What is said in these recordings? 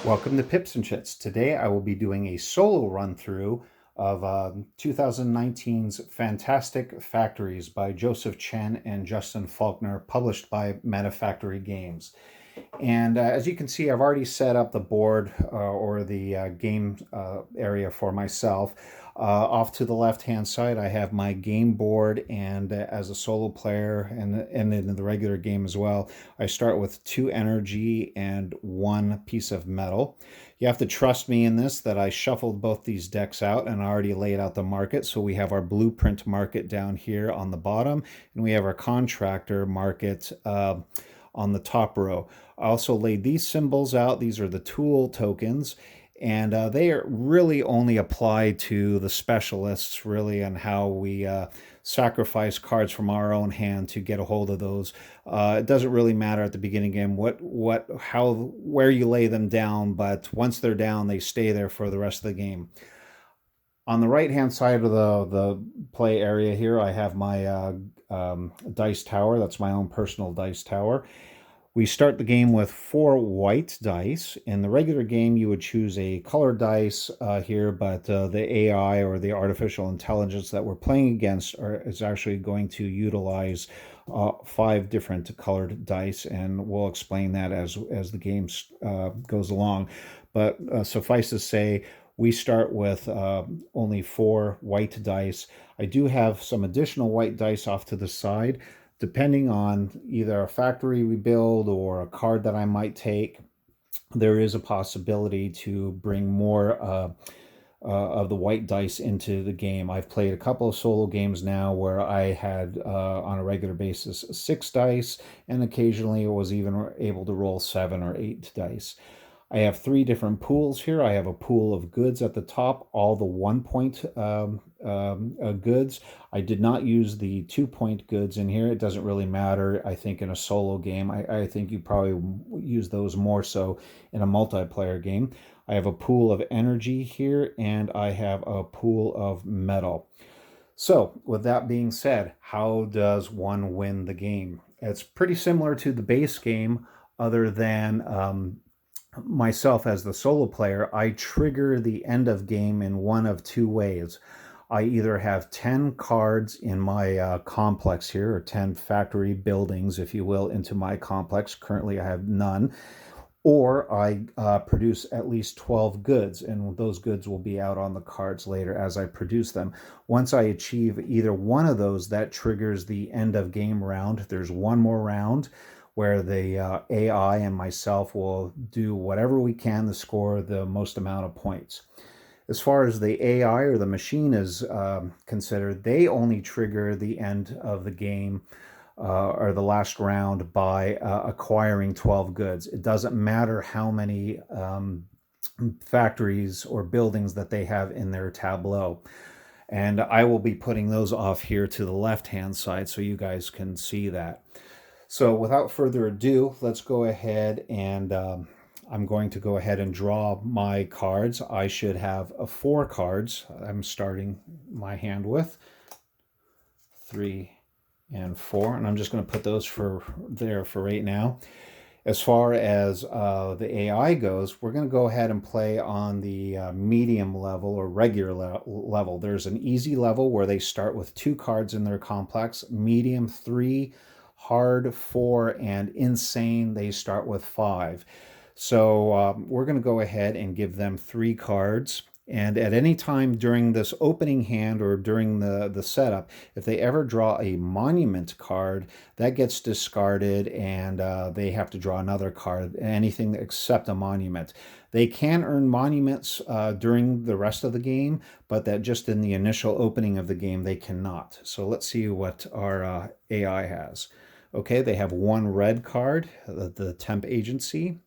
Welcome to Pips-N-Chits. Today I will be doing a solo run-through of 2019's Fantastic Factories by Joseph Chen and Justin Faulkner, published by Metafactory Games. And as you can see, I've already set up the board or the game area for myself. Off to the left-hand side, I have my game board, and as a solo player and in the regular game as well, I start with 2 energy and 1 piece of metal. You have to trust me in this that I shuffled both these decks out and I already laid out the market. So we have our blueprint market down here on the bottom, and we have our contractor market on the top row. I also laid these symbols out. These are the tool tokens, and they are really only applied to the specialists, really, on how we sacrifice cards from our own hand to get a hold of those. It doesn't really matter at the beginning game where you lay them down, but once they're down, they stay there for the rest of the game. On the right-hand side of the play area here, I have my dice tower. That's my own personal dice tower. We start the game with 4 white dice. In the regular game, you would choose a colored dice here, but the AI, or the artificial intelligence that we're playing against, is actually going to utilize 5 different colored dice, and we'll explain that as the game goes along. But suffice to say, we start with only 4 white dice. I do have some additional white dice off to the side. Depending on either a factory we build or a card that I might take, there is a possibility to bring more of the white dice into the game. I've played a couple of solo games now where I had, on a regular basis, 6 dice, and occasionally was even able to roll 7 or 8 dice. I have 3 different pools here. I have a pool of goods at the top, all the 1-point goods. I did not use the 2-point goods in here. It doesn't really matter, I think, in a solo game. I think you probably use those more so in a multiplayer game. I have a pool of energy here, and I have a pool of metal. So, with that being said, how does one win the game? It's pretty similar to the base game, other than myself as the solo player, I trigger the end of game in one of 2 ways. I either have 10 cards in my complex here, or 10 factory buildings, if you will, into my complex. Currently, I have none. Or I produce at least 12 goods, and those goods will be out on the cards later as I produce them. Once I achieve either one of those, that triggers the end of game round. There's one more round where the AI and myself will do whatever we can to score the most amount of points. As far as the AI or the machine is considered, they only trigger the end of the game or the last round by acquiring 12 goods. It doesn't matter how many factories or buildings that they have in their tableau. And I will be putting those off here to the left-hand side so you guys can see that. So without further ado, let's go ahead and I'm going to go ahead and draw my cards. I should have 4 cards I'm starting my hand with. 3 and 4, and I'm just going to put those for right now. As far as the AI goes, we're going to go ahead and play on the medium level or regular level. There's an easy level where they start with 2 cards in their complex, medium 3, hard 4, and insane they start with 5. So we're going to go ahead and give them 3 cards, and at any time during this opening hand or during the setup, if they ever draw a monument card, that gets discarded, and they have to draw another card, anything except a monument. They can earn monuments during the rest of the game, but that just in the initial opening of the game they cannot. So let's see what our AI has. Okay, they have 1 red card, the temp agency.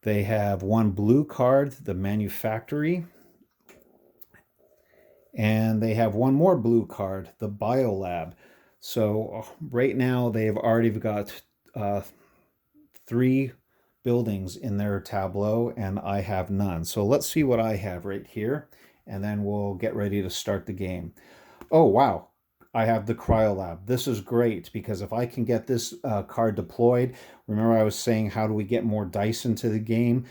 They have 1 blue card, the manufactory. And they have 1 more blue card, the biolab. So right now they've already got 3 buildings in their tableau, and I have none. So let's see what I have right here, and then we'll get ready to start the game. Oh, wow. I have the Cryolab. This is great because if I can get this card deployed, remember I was saying how do we get more dice into the game?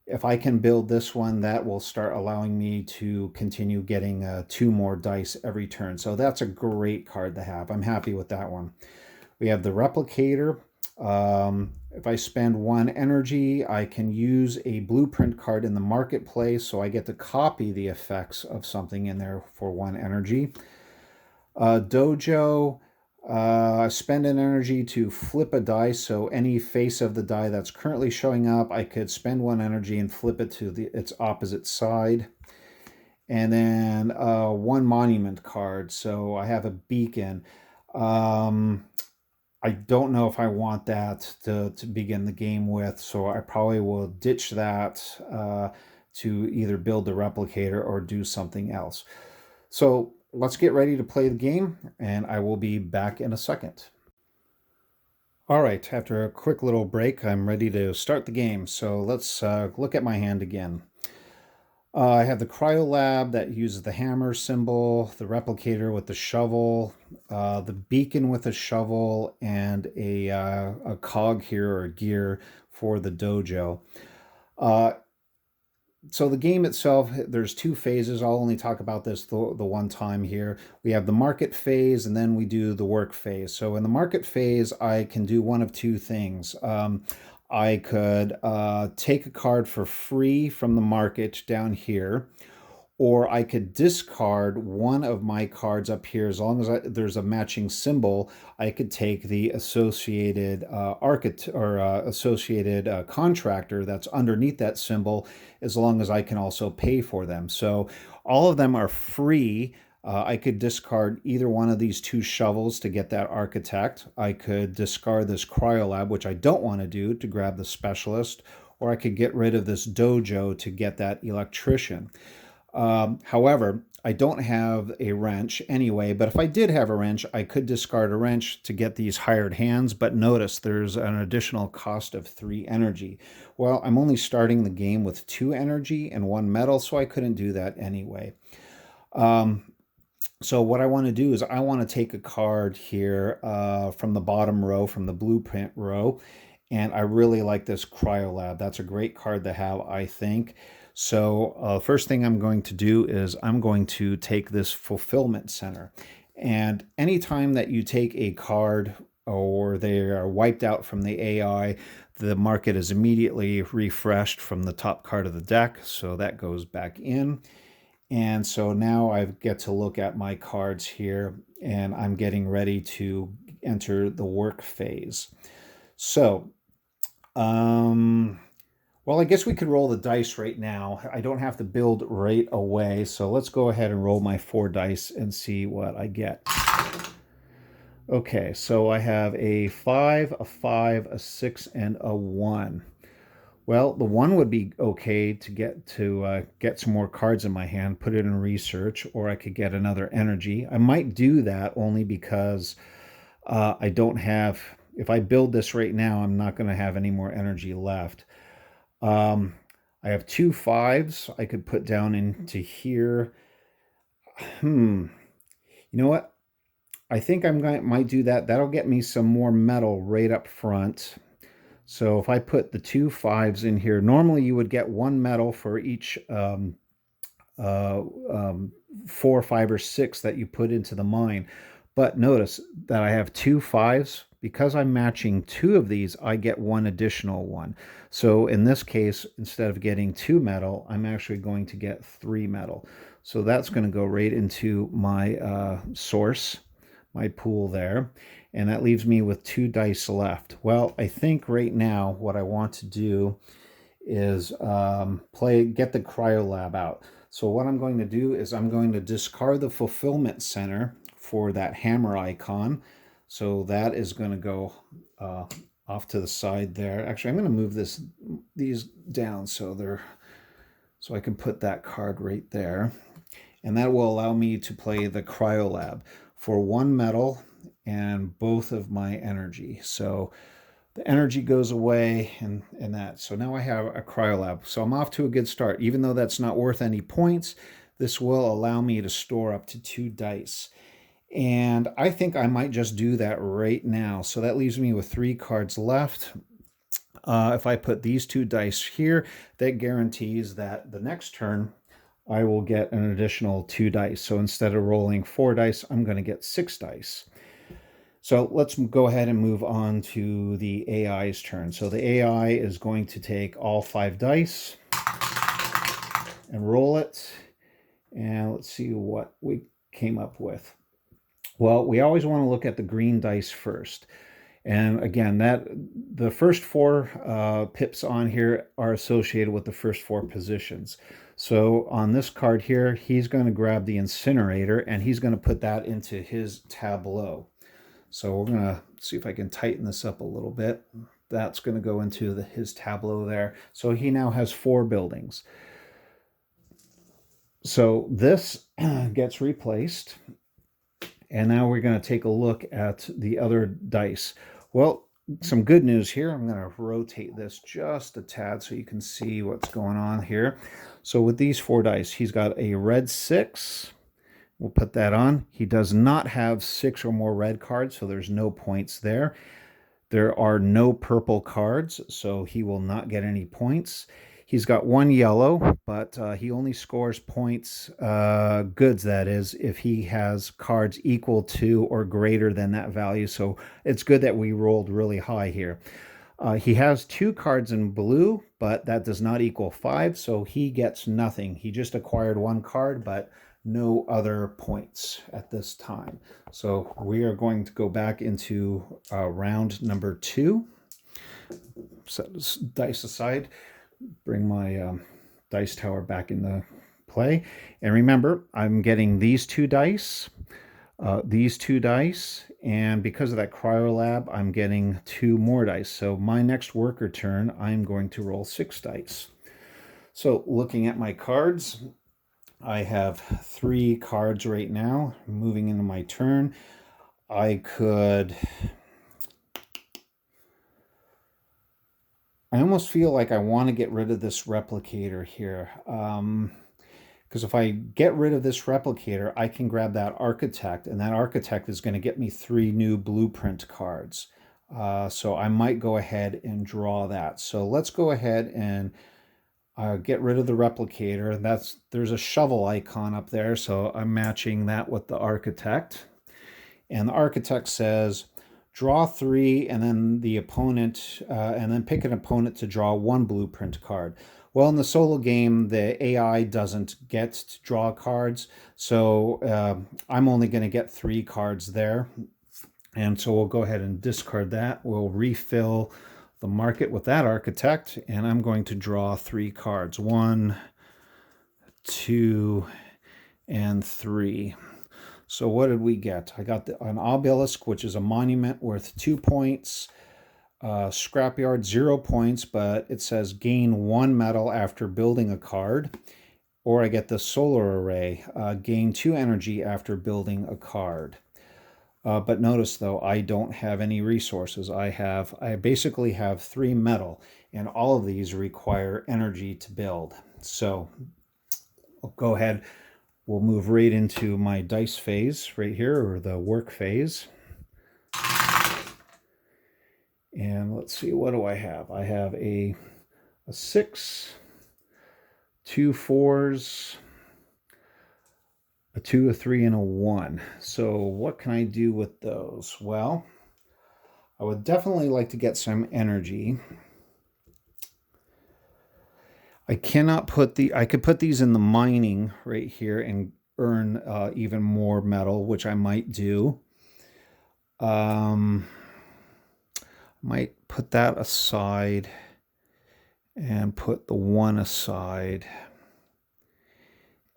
If I can build this one, that will start allowing me to continue getting 2 more dice every turn. So that's a great card to have. I'm happy with that one. We have the Replicator. If I spend 1 energy, I can use a blueprint card in the marketplace, so I get to copy the effects of something in there for 1 energy. Dojo, spend an energy to flip a die, so any face of the die that's currently showing up, I could spend 1 energy and flip it to its opposite side. And then 1 monument card, so I have a beacon. I don't know if I want that to begin the game with, so I probably will ditch that to either build the replicator or do something else. So let's get ready to play the game, and I will be back in a second. All right, after a quick little break, I'm ready to start the game. So let's look at my hand again. I have the Cryolab that uses the hammer symbol, the replicator with the shovel, the beacon with a shovel, and a cog here or a gear for the dojo. Uh, so the game itself, there's 2 phases. I'll only talk about this the one time here. We have the market phase, and then we do the work phase. So in the market phase, I can do one of 2 things. I could take a card for free from the market down here, or I could discard one of my cards up here. As long as there's a matching symbol, I could take the associated associated contractor that's underneath that symbol, as long as I can also pay for them. So all of them are free. I could discard either one of these 2 shovels to get that architect. I could discard this cryolab, which I don't want to do, to grab the specialist, or I could get rid of this dojo to get that electrician. However, I don't have a wrench anyway, but if I did have a wrench, I could discard a wrench to get these hired hands, but notice there's an additional cost of 3 energy. Well, I'm only starting the game with 2 energy and 1 metal, so I couldn't do that anyway. So what I want to do is I want to take a card here from the bottom row, from the blueprint row, and I really like this Cryolab. That's a great card to have, I think. So first thing I'm going to do is I'm going to take this fulfillment center. And anytime that you take a card or they are wiped out from the AI, the market is immediately refreshed from the top card of the deck. So that goes back in. And so now I get to look at my cards here, and I'm getting ready to enter the work phase. So, well, I guess we could roll the dice right now. I don't have to build right away. So let's go ahead and roll my 4 dice and see what I get. Okay, so I have a 5, a 5, a 6, and a 1. Well, the 1 would be okay to get some more cards in my hand, put it in research, or I could get another energy. I might do that only because I don't have, if I build this right now, I'm not going to have any more energy left. I have 2 5s I could put down into here. You know what? I think might do that. That'll get me some more metal right up front. So if I put the 2 5s in here, normally you would get 1 metal for each 4, 5, or 6 that you put into the mine. But notice that I have 2 5s. Because I'm matching 2 of these, I get 1 additional one. So in this case, instead of getting 2 metal, I'm actually going to get 3 metal. So that's going to go right into my source, my pool there. And that leaves me with 2 dice left. Well, I think right now what I want to do is get the Cryolab out. So what I'm going to do is I'm going to discard the fulfillment center for that hammer icon. So that is going to go off to the side there. Actually, I'm going to move these down so I can put that card right there. And that will allow me to play the Cryolab for 1 metal and both of my energy. So the energy goes away and that. So now I have a Cryolab. So I'm off to a good start. Even though that's not worth any points, this will allow me to store up to 2 dice. And I think I might just do that right now. So that leaves me with 3 cards left. if I put these 2 dice here, that guarantees that the next turn I will get an additional 2 dice. So instead of rolling 4 dice, I'm going to get 6 dice. So let's go ahead and move on to the AI's turn. So the AI is going to take all 5 dice and roll it. And let's see what we came up with. Well, we always want to look at the green dice first. And again, the first 4 pips on here are associated with the first 4 positions. So on this card here, he's going to grab the incinerator and he's going to put that into his tableau. So we're going to see if I can tighten this up a little bit. That's going to go into his tableau there. So he now has 4 buildings. So this gets replaced. And now we're going to take a look at the other dice. Well, some good news here. I'm going to rotate this just a tad so you can see what's going on here. So with these 4 dice, he's got a red 6. We'll put that on. He does not have 6 or more red cards, so there's no points there. There are no purple cards, so he will not get any points. He's got 1 yellow, but he only scores points, goods that is, if he has cards equal to or greater than that value. So it's good that we rolled really high here. He has 2 cards in blue, but that does not equal 5, so he gets nothing. He just acquired 1 card, but no other points at this time. So we are going to go back into round number 2. Set this dice aside. Bring my dice tower back into play. And remember, I'm getting these 2 dice, and because of that cryolab, I'm getting 2 more dice. So my next worker turn, I'm going to roll 6 dice. So looking at my cards, I have 3 cards right now. Moving into my turn, I almost feel like I want to get rid of this replicator here. Because if I get rid of this replicator, I can grab that architect, and that architect is going to get me 3 new blueprint cards. So I might go ahead and draw that. So let's go ahead and get rid of the replicator. There's a shovel icon up there, so I'm matching that with the architect. And the architect says, draw 3, and then the opponent, and then pick an opponent to draw 1 blueprint card. Well, in the solo game, the AI doesn't get to draw cards, so I'm only going to get 3 cards there. And so we'll go ahead and discard that. We'll refill the market with that architect, and I'm going to draw 3 cards. 1, 2, and 3. So what did we get? I got an obelisk, which is a monument worth 2 points. Scrapyard, 0 points, but it says gain 1 metal after building a card. Or I get the solar array, gain 2 energy after building a card. But notice though, I don't have any resources. I basically have 3 metal, and all of these require energy to build. So I'll go ahead. We'll move right into my dice phase right here, or the work phase. And let's see, what do I have? I have a 6, 2 4s, a 2, a 3, and a 1. So what can I do with those? Well, I would definitely like to get some energy. I cannot put I could put these in the mining right here and earn even more metal, which I might do. Might put that aside and put the 1 aside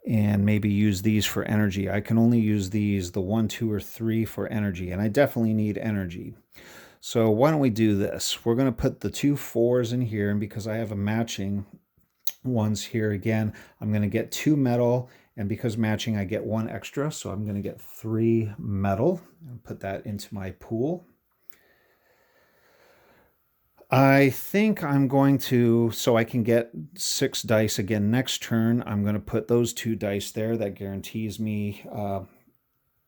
and maybe use these for energy. I can only use these, the 1, 2, or 3 for energy, and I definitely need energy. So why don't we do this? We're going to put the 2 4s in here, and because I have a matching ones here again, I'm going to get 2 metal, and because matching I get 1 extra, so I'm going to get 3 metal and put that into my pool. I think I'm going to, so I can get 6 dice again next turn, I'm going to put those 2 dice there. That guarantees me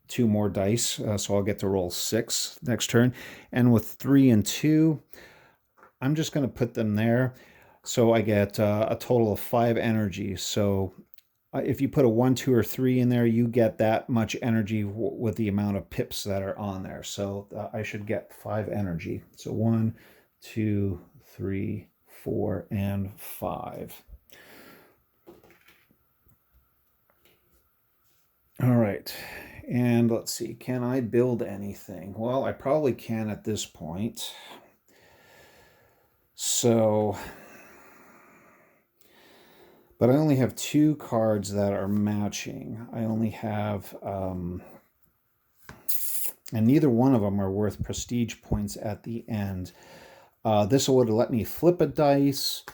2 more dice, so I'll get to roll 6 next turn. And with 3 and 2, I'm just going to put them there. So I get a total of 5 energy. So if you put a 1, 2, or 3 in there, you get that much energy with the amount of pips that are on there. So I should get 5 energy. So 1, 2, 3, 4, and 5. All right. And let's see, can I build anything? Well, I probably can at this point. So, but I only have 2 cards that are matching. I only have, and neither one of them are worth prestige points at the end. This would let me flip a dice.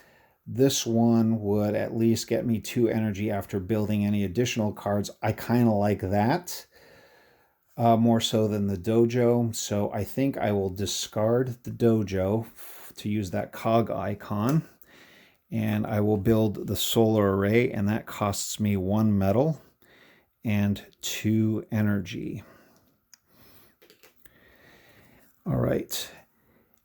This one would at least get me 2 energy after building any additional cards. I kind of like that more so than the dojo. So I think I will discard the dojo to use that cog icon. And I will build the solar array, and that costs me 1 metal and 2 energy. All right.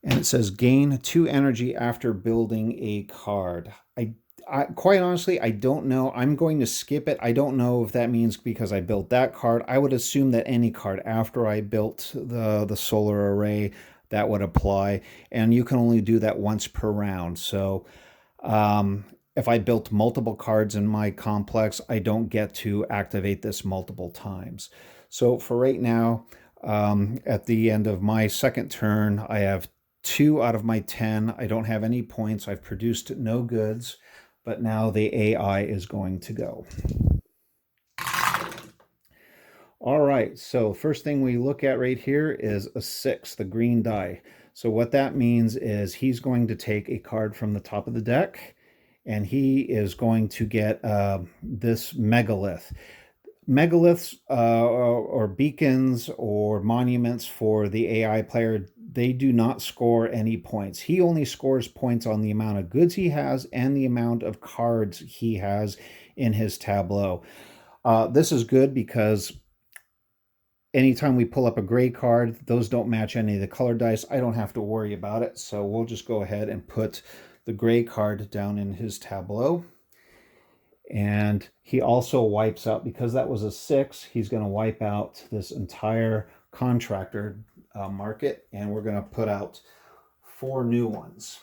And it says gain 2 energy after building a card. I quite honestly, I don't know. I'm going to skip it. I don't know if that means because I built that card. I would assume that any card after I built the solar array, that would apply. And you can only do that once per round. So if I built multiple cards in my complex, I don't get to activate this multiple times. So for right now, at the end of my second turn, I have 2 out of my 10. I don't have any points. I've produced no goods, but now the AI is going to go. All right, so first thing we look at right here is a 6, the green die. So what that means is he's going to take a card from the top of the deck, and he is going to get this megalith. Megaliths or beacons or monuments for the AI player, they do not score any points. He only scores points on the amount of goods he has and the amount of cards he has in his tableau. This is good because anytime we pull up a gray card, those don't match any of the color dice. I don't have to worry about it. So we'll just go ahead and put the gray card down in his tableau. And he also wipes out, because that was a 6, he's going to wipe out this entire contractor market. And we're going to put out 4 new ones.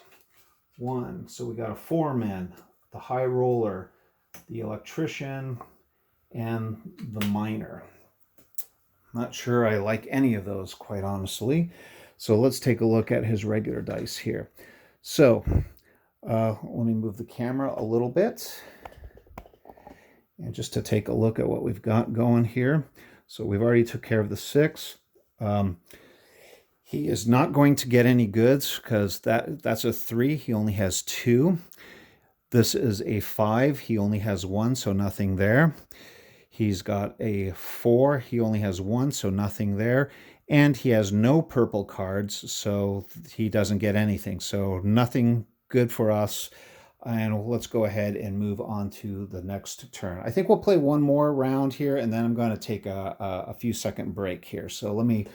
1, so we got a foreman, the high roller, the electrician, and the miner. Not sure I like any of those, quite honestly. So let's take a look at his regular dice here. So let me move the camera a little bit. And just to take a look at what we've got going here. So we've already took care of the 6. He is not going to get any goods because that's a 3. He only has 2. This is a 5. He only has 1, so nothing there. He's got a 4. He only has 1, so nothing there. And he has no purple cards, so he doesn't get anything. So nothing good for us. And let's go ahead and move on to the next turn. I think we'll play one more round here, and then I'm going to take a few second break here. So let me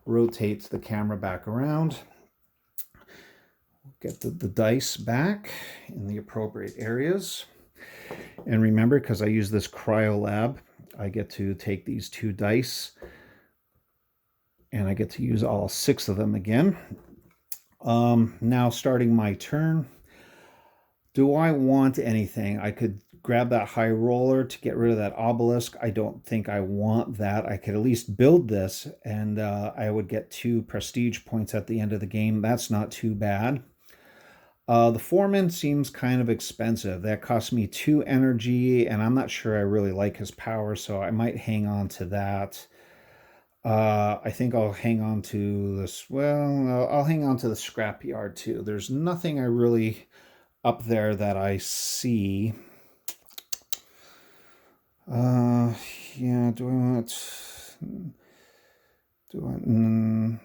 rotate the camera back around. Get the dice back in the appropriate areas. And remember, because I use this cryo lab, I get to take these 2 dice, and I get to use all 6 of them again. Now starting my turn. Do I want anything? I could grab that high roller to get rid of that obelisk. I don't think I want that. I could at least build this, and I would get 2 prestige points at the end of the game. That's not too bad. The foreman seems kind of expensive. That cost me 2 energy, and I'm not sure I really like his power, so I might hang on to that. I think I'll hang on to this. Well, I'll hang on to the scrapyard too. There's nothing I really up there that I see. Yeah, do I want...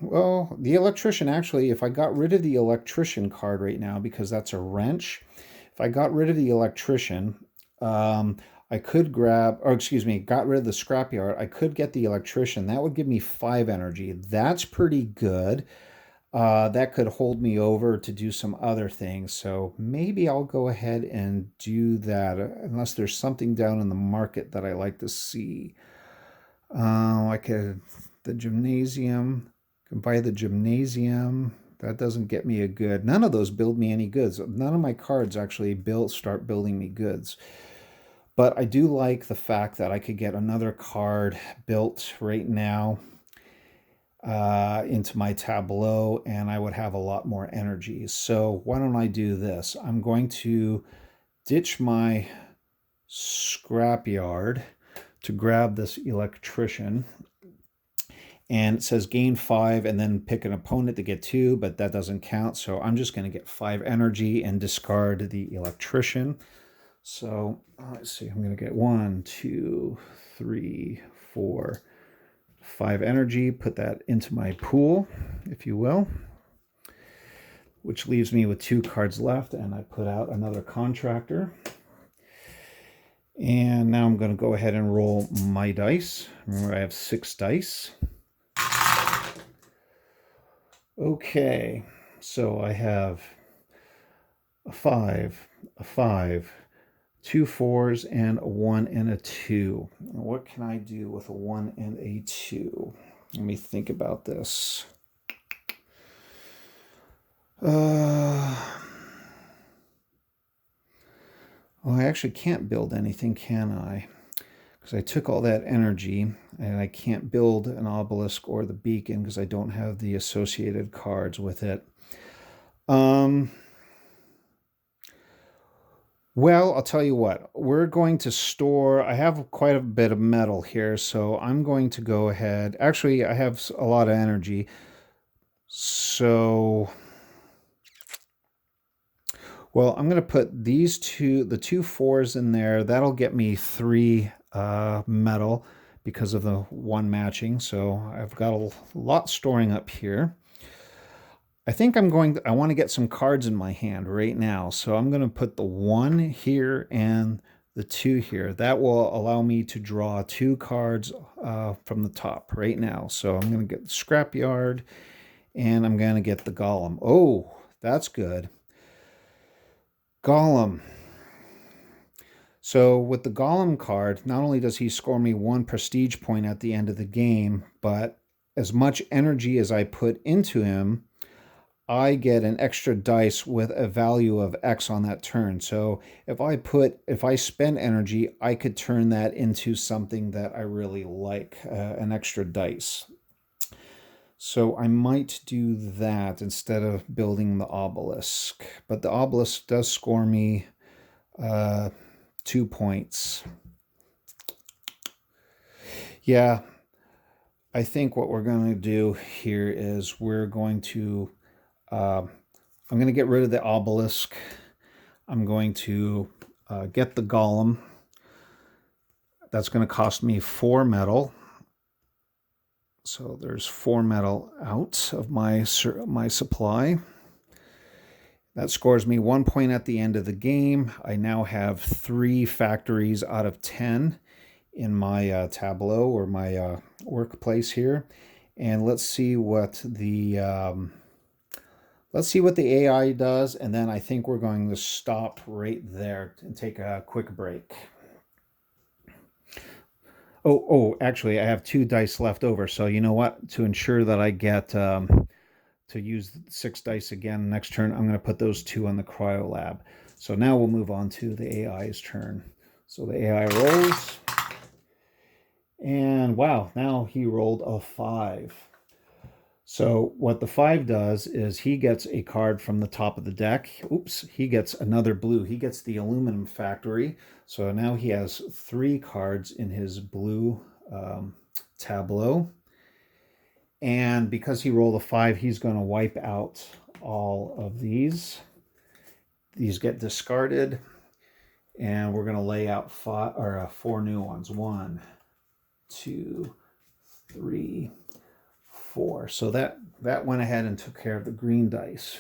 well, the electrician, actually, if I got rid of the electrician card right now, because that's a wrench, if I got rid of the electrician, I could grab, or excuse me, got rid of the scrapyard, I could get the electrician. That would give me 5 energy. That's pretty good. that could hold me over to do some other things. So maybe I'll go ahead and do that, unless there's something down in the market that I like to see. I could, the gymnasium, can buy the gymnasium. That doesn't get me a good. None of those build me any goods. None of my cards actually start building me goods. But I do like the fact that I could get another card built right now into my tableau, and I would have a lot more energy. So why don't I do this? I'm going to ditch my scrapyard to grab this electrician. And it says gain 5 and then pick an opponent to get 2, but that doesn't count. So I'm just going to get 5 energy and discard the electrician. So let's see, I'm going to get 1, 2, 3, 4, 5 energy, put that into my pool, if you will, which leaves me with 2 cards left, and I put out another contractor. And now I'm going to go ahead and roll my dice. Remember, I have 6 dice. Okay, so I have a 5, a 5, 2 4s, and a 1 and a 2. What can I do with a 1 and a 2? Let me think about this. Well, I actually can't build anything, can I? Because I took all that energy, and I can't build an obelisk or the beacon because I don't have the associated cards with it. Well, I'll tell you what, we're going to store, I have quite a bit of metal here, so I'm going to go ahead. Actually, I have a lot of energy. So, well, I'm going to put these two, the 2 4s in there. That'll get me 3 metal because of the 1 matching. So I've got a lot storing up here. I think I want to get some cards in my hand right now. So I'm going to put the 1 here and the 2 here. That will allow me to draw 2 cards from the top right now. So I'm going to get the scrapyard, and I'm going to get the golem. Oh, that's good. Golem. So with the golem card, not only does he score me 1 prestige point at the end of the game, but as much energy as I put into him, I get an extra dice with a value of X on that turn. So if I spend energy, I could turn that into something that I really like, an extra dice. So I might do that instead of building the obelisk. But the obelisk does score me 2 points. Yeah, I think what we're going to do here is we're going to I'm going to get rid of the obelisk. I'm going to get the golem. That's going to cost me 4 metal. So there's 4 metal out of my supply. That scores me 1 point at the end of the game. I now have 3 factories out of 10 in my tableau or my workplace here. And let's see what the AI does, and then I think we're going to stop right there and take a quick break. Actually, I have 2 dice left over, so you know what? To ensure that I get to use 6 dice again next turn, I'm going to put those 2 on the cryo lab. So now we'll move on to the AI's turn. So the AI rolls, and wow, now he rolled a 5. So what the 5 does is he gets a card from the top of the deck. Oops, he gets another blue. He gets the aluminum factory. So now he has 3 cards in his blue tableau. And because he rolled a 5, he's going to wipe out all of these. These get discarded. And we're going to lay out 4 new ones. 1, 2, 3, 4. So that went ahead and took care of the green dice.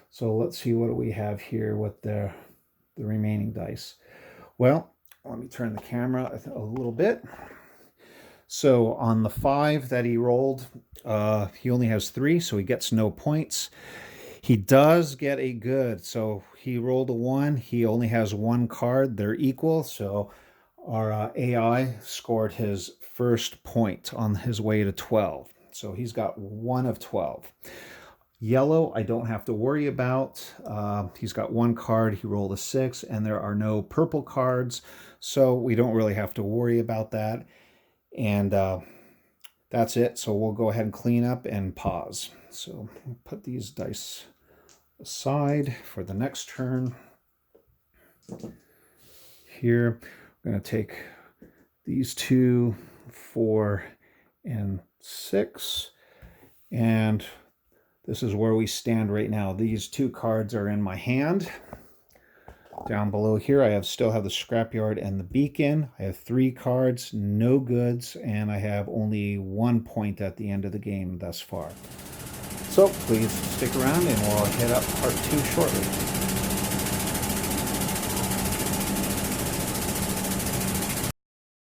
So let's see, what do we have here with the remaining dice. Well, let me turn the camera a little bit. So on the 5 that he rolled, he only has 3, so he gets no points. He does get a good, so he rolled a 1. He only has 1 card. They're equal, so our AI scored his first point on his way to 12. So he's got 1 of 12. Yellow, I don't have to worry about. He's got 1 card. He rolled a 6, and there are no purple cards, so we don't really have to worry about that. And that's it. So we'll go ahead and clean up and pause. So we'll put these dice aside for the next turn. Here, we're going to take these 2, 4, and 6, and this is where we stand right now. These 2 cards are in my hand. Down below here, I still have the scrapyard and the beacon. I have 3 cards, no goods, and I have only 1 point at the end of the game thus far. So please stick around and we'll hit up part 2 shortly.